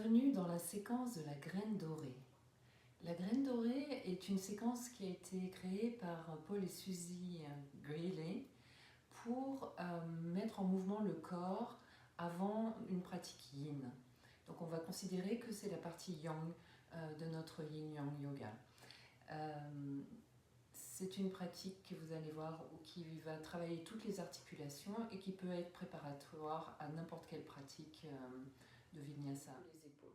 Bienvenue dans la séquence de la graine dorée. La graine dorée est une séquence qui a été créée par Paul et Suzy Greeley pour mettre en mouvement le corps avant une pratique yin. Donc on va considérer que c'est la partie yang de notre yin-yang yoga. C'est une pratique que vous allez voir qui va travailler toutes les articulations et qui peut être préparatoire à n'importe quelle pratique de vinyasa. Les épaules.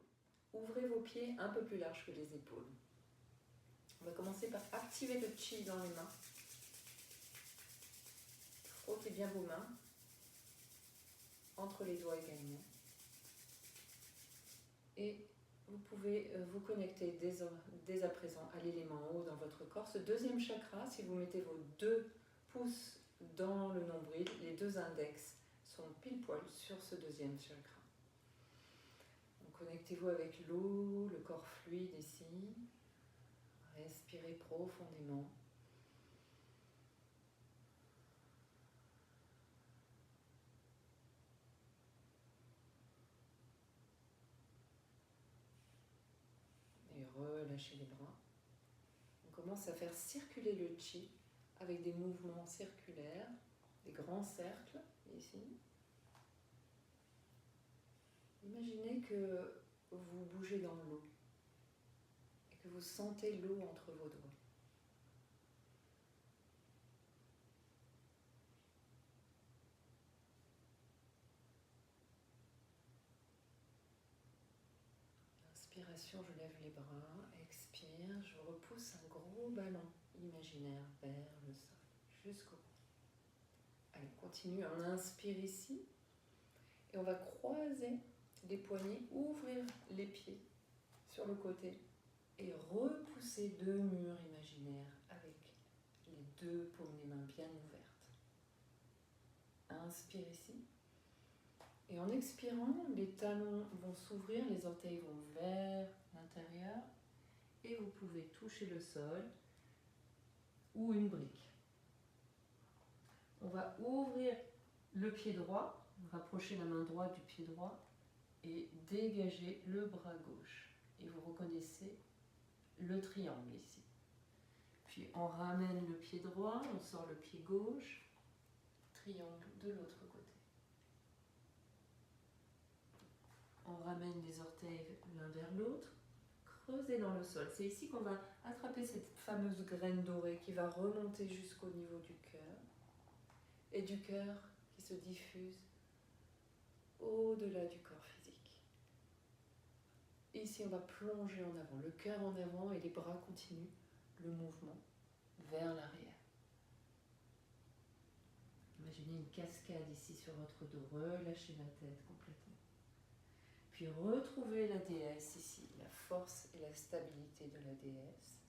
Ouvrez vos pieds un peu plus larges que les épaules. On va commencer par activer le chi dans les mains. Frottez bien vos mains entre les doigts également. Et vous pouvez vous connecter dès à présent à l'élément haut dans votre corps. Ce deuxième chakra, si vous mettez vos 2 pouces dans le nombril, les 2 index sont pile poil sur ce deuxième chakra. Connectez-vous avec l'eau, le corps fluide ici. Respirez profondément. Et relâchez les bras. On commence à faire circuler le chi avec des mouvements circulaires, des grands cercles ici. Imaginez que vous bougez dans l'eau et que vous sentez l'eau entre vos doigts. Inspiration, je lève les bras. Expire, je repousse un gros ballon imaginaire vers le sol, jusqu'au bout. Allez, on continue. On inspire ici et on va croiser les poignets, ouvrir les pieds sur le côté et repousser 2 murs imaginaires avec les 2 paumes des mains bien ouvertes. Inspire ici. Et en expirant, les talons vont s'ouvrir, les orteils vont vers l'intérieur et vous pouvez toucher le sol ou une brique. On va ouvrir le pied droit, rapprocher la main droite du pied droit et dégager le bras gauche. Et vous reconnaissez le triangle ici. Puis on ramène le pied droit, on sort le pied gauche, triangle de l'autre côté. On ramène les orteils l'un vers l'autre, creusez dans le sol. C'est ici qu'on va attraper cette fameuse graine dorée qui va remonter jusqu'au niveau du cœur et du cœur qui se diffuse au-delà du corps physique. Ici, on va plonger en avant, le cœur en avant et les bras continuent le mouvement vers l'arrière. Imaginez une cascade ici sur votre dos, relâchez la tête complètement. Puis retrouvez la déesse ici, la force et la stabilité de la déesse.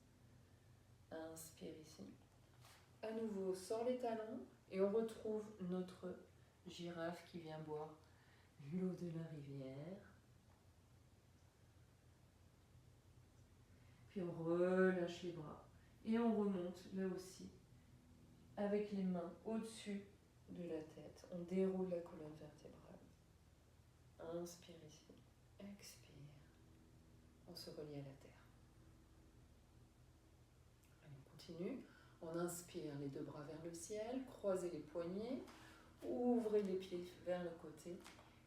Inspire ici. À nouveau, sort les talons et on retrouve notre girafe qui vient boire l'eau de la rivière. Puis on relâche les bras et on remonte là aussi avec les mains au-dessus de la tête. On déroule la colonne vertébrale. Inspire ici, expire. On se relie à la terre. Allez, on continue. On inspire les 2 bras vers le ciel, croisez les poignets, ouvrez les pieds vers le côté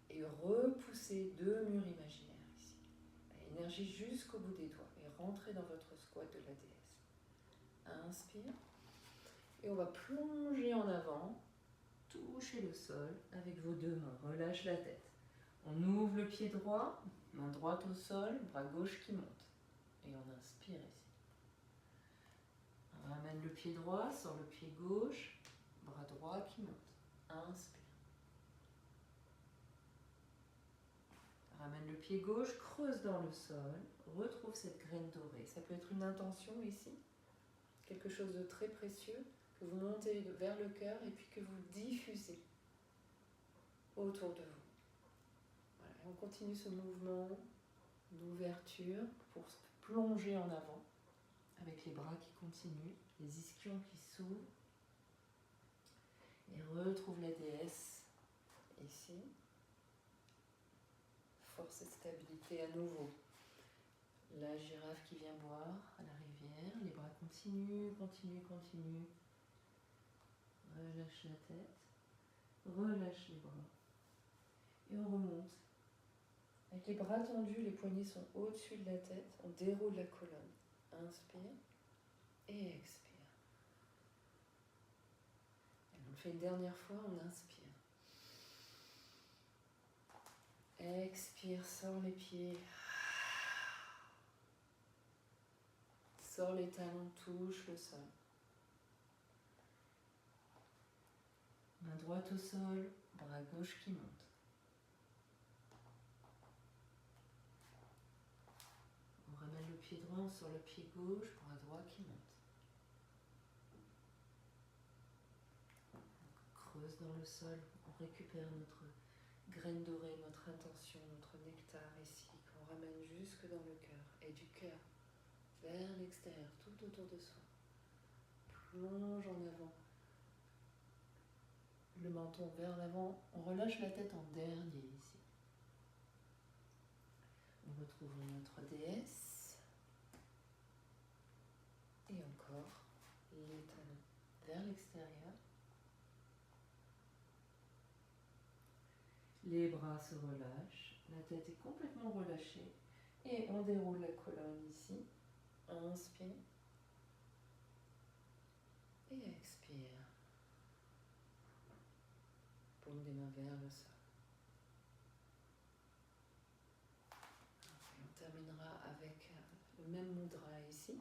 et repoussez 2 murs imaginaires ici. Énergie jusqu'au bout des doigts et rentrez dans votre squat de la déesse. Inspire. Et on va plonger en avant, toucher le sol avec vos 2 mains. Relâche la tête. On ouvre le pied droit, main droite au sol, bras gauche qui monte. Et on inspire ici. On ramène le pied droit, sort le pied gauche, bras droit qui monte. Inspire. Ramène le pied gauche, creuse dans le sol, retrouve cette graine dorée. Ça peut être une intention ici, quelque chose de très précieux que vous montez vers le cœur et puis que vous diffusez autour de vous. Voilà, on continue ce mouvement d'ouverture pour plonger en avant avec les bras qui continuent, les ischions qui s'ouvrent et retrouve la déesse ici. force et stabilité à nouveau. La girafe qui vient boire à la rivière, les bras continuent, continuent, continuent. Relâche la tête, relâche les bras et on remonte. Avec les bras tendus, les poignets sont au-dessus de la tête, on déroule la colonne. Inspire et expire. Et on le fait une dernière fois, on inspire. Expire, sors les pieds. Sors les talons, touche le sol. Main droite au sol, bras gauche qui monte. On ramène le pied droit, on sort le pied gauche, bras droit qui monte. On creuse dans le sol, on récupère notre graine dorée, notre intention, notre nectar ici, qu'on ramène jusque dans le cœur. Et du cœur vers l'extérieur, tout autour de soi. Plonge en avant. Le menton vers l'avant, on relâche la tête en dernier ici. On retrouve notre déesse. Et encore, les talons vers l'extérieur. Les bras se relâchent, la tête est complètement relâchée. Et on déroule la colonne ici. Inspire. Et expire. Paume des mains vers le sol. Et on terminera avec le même mudra ici.